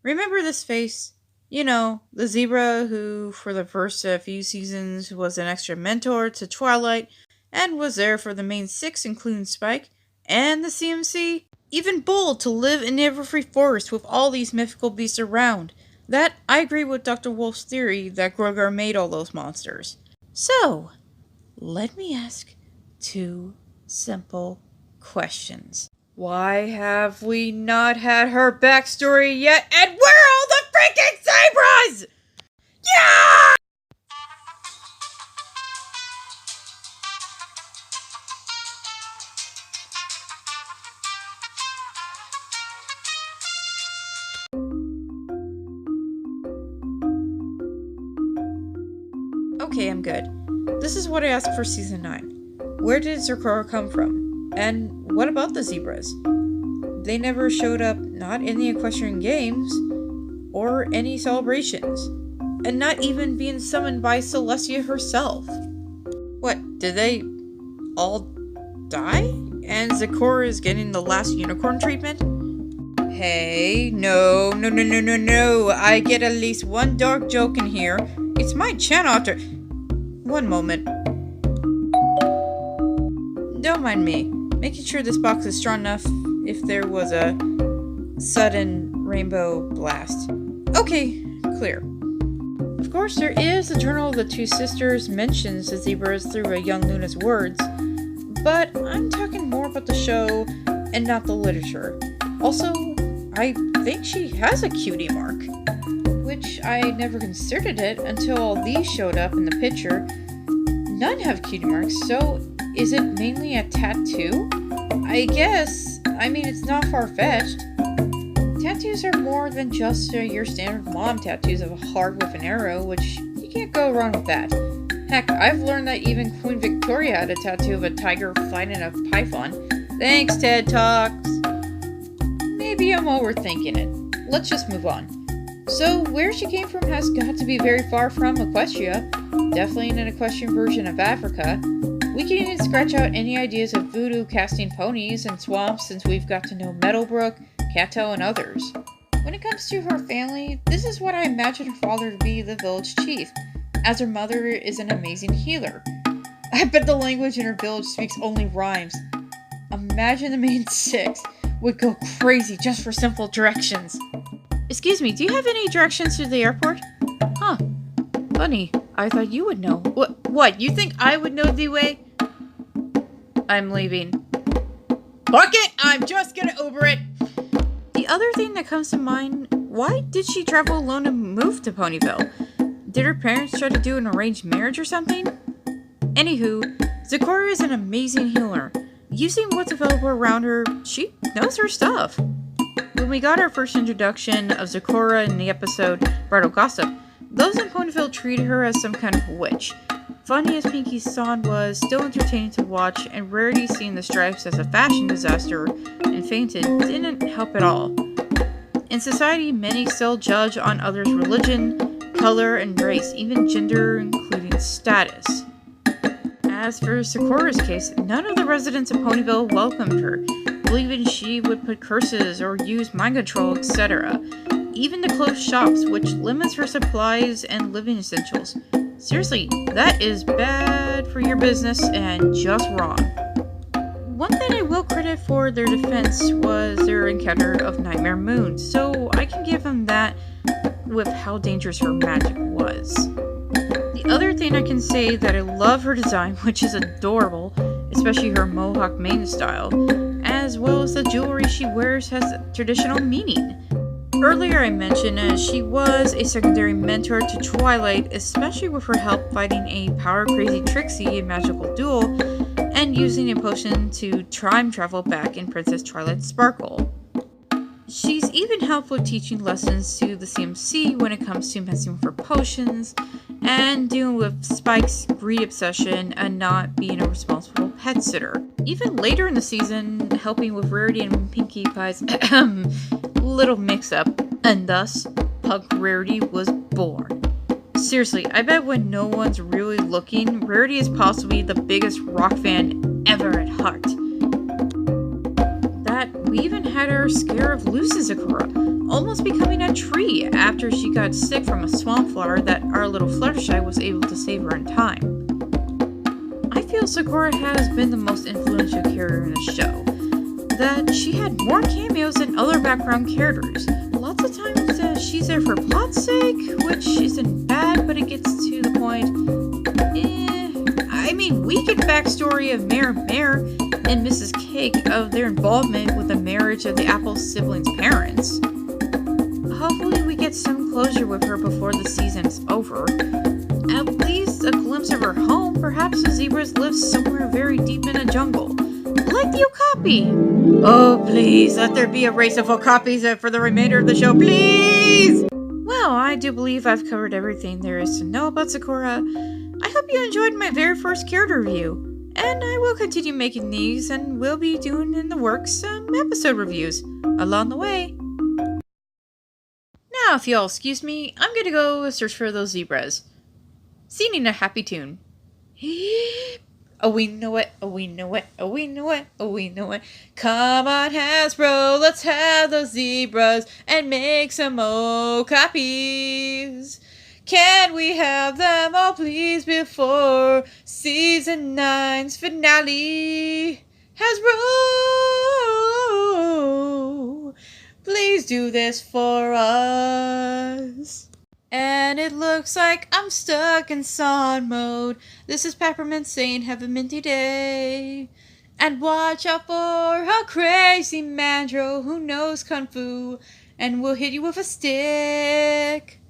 Remember this face? You know, the zebra who, for the first few seasons, was an extra mentor to Twilight and was there for the main six, including Spike and the CMC. Even bold to live in Everfree Forest with all these mythical beasts around. That, I agree with Dr. Wolf's theory that Grogar made all those monsters. So, let me ask two simple questions. Why have we not had her backstory yet? And where are all the freaking zebras? Yeah! Okay, I'm good. This is what I asked for Season 9. Where did Zecora come from? And what about the zebras? They never showed up, not in the Equestrian Games, or any celebrations, and not even being summoned by Celestia herself. What, did they all die? And Zecora is getting the last unicorn treatment? Hey, no, I get at least one dark joke in here. It's my channel after... One moment. Don't mind me. Making sure this box is strong enough if there was a sudden rainbow blast. Okay, clear. Of course, there is a Journal of the Two Sisters mentions the zebras through a young Luna's words, but I'm talking more about the show and not the literature. Also, I think she has a cutie mark, which I never considered it until all these showed up in the picture. None have cutie marks, so is it mainly a tattoo? I guess. I mean, it's not far-fetched. Tattoos are more than just your standard mom tattoos of a heart with an arrow, which you can't go wrong with that. Heck, I've learned that even Queen Victoria had a tattoo of a tiger fighting a python. Thanks, TED Talks! Maybe I'm overthinking it. Let's just move on. So, where she came from has got to be very far from Equestria. Definitely in an equestrian version of Africa. We can even scratch out any ideas of voodoo casting ponies and swamps since we've got to know Meadowbrook, Cattail, and others. When it comes to her family, this is what I imagine her father to be, the village chief, as her mother is an amazing healer. I bet the language in her village speaks only rhymes. Imagine the main six would go crazy just for simple directions. Excuse me, do you have any directions to the airport? Huh. Funny, I thought you would know. What, you think I would know the way? I'm leaving. Fuck it! I'm just gonna Uber it! The other thing that comes to mind, why did she travel alone and move to Ponyville? Did her parents try to do an arranged marriage or something? Anywho, Zecora is an amazing healer. Using what's available around her, she knows her stuff. When we got our first introduction of Zecora in the episode Bridal Gossip, those in Ponyville treated her as some kind of witch. Funny as Pinky's song was, still entertaining to watch, and Rarity seeing the stripes as a fashion disaster and fainted didn't help at all. In society, many still judge on others' religion, color, and race, even gender, including status. As for Zecora's case, none of the residents of Ponyville welcomed her, believing she would put curses or use mind control, etc. Even to close shops, which limits her supplies and living essentials. Seriously, that is bad for your business and just wrong. One thing I will credit for their defense was their encounter of Nightmare Moon, so I can give them that with how dangerous her magic was. The other thing I can say that I love her design, which is adorable, especially her mohawk mane style, as well as the jewelry she wears has traditional meaning. Earlier I mentioned she was a secondary mentor to Twilight, especially with her help fighting a power-crazy Trixie in Magical Duel, and using a potion to time travel back in Princess Twilight Sparkle. She's even helped with teaching lessons to the CMC when it comes to messing with her potions, and dealing with Spike's greed obsession and not being a responsible pet sitter. Even later in the season, helping with Rarity and Pinkie Pie's little mix-up, and thus, Pug Rarity was born. Seriously, I bet when no one's really looking, Rarity is possibly the biggest rock fan ever at heart. that, we even had our scare of Lucy's Zecora, almost becoming a tree after she got sick from a swamp flower that our little Fluttershy was able to save her in time. I feel Zecora has been the most influential character in the show, that she had more cameos than other background characters. Lots of times she's there for plot's sake, which isn't bad, but it gets to the point. We get backstory of Mayor and Mrs. Cake of their involvement with the marriage of the Apple siblings' parents. Hopefully we get some closure with her before the season's over. At least a glimpse of her home. Perhaps the zebras live somewhere very deep in a jungle. Like the Okapi! Oh, please, let there be a race of Okapis for the remainder of the show, please! Well, I do believe I've covered everything there is to know about Zecora. I hope you enjoyed my very first character review, and I will continue making these, and we'll be doing in the works some episode reviews along the way. Now, if y'all excuse me, I'm gonna go search for those zebras. Singing a happy tune. Oh, we know it, oh, we know it, oh, we know it, oh, we know it. Come on, Hasbro, let's have those zebras and make some more copies. Can we have them all, please, before Season 9's finale? Hasbro, please do this for us. And it looks like I'm stuck in song mode. This is Peppermint saying have a minty day. And watch out for a crazy mandro who knows kung fu and will hit you with a stick.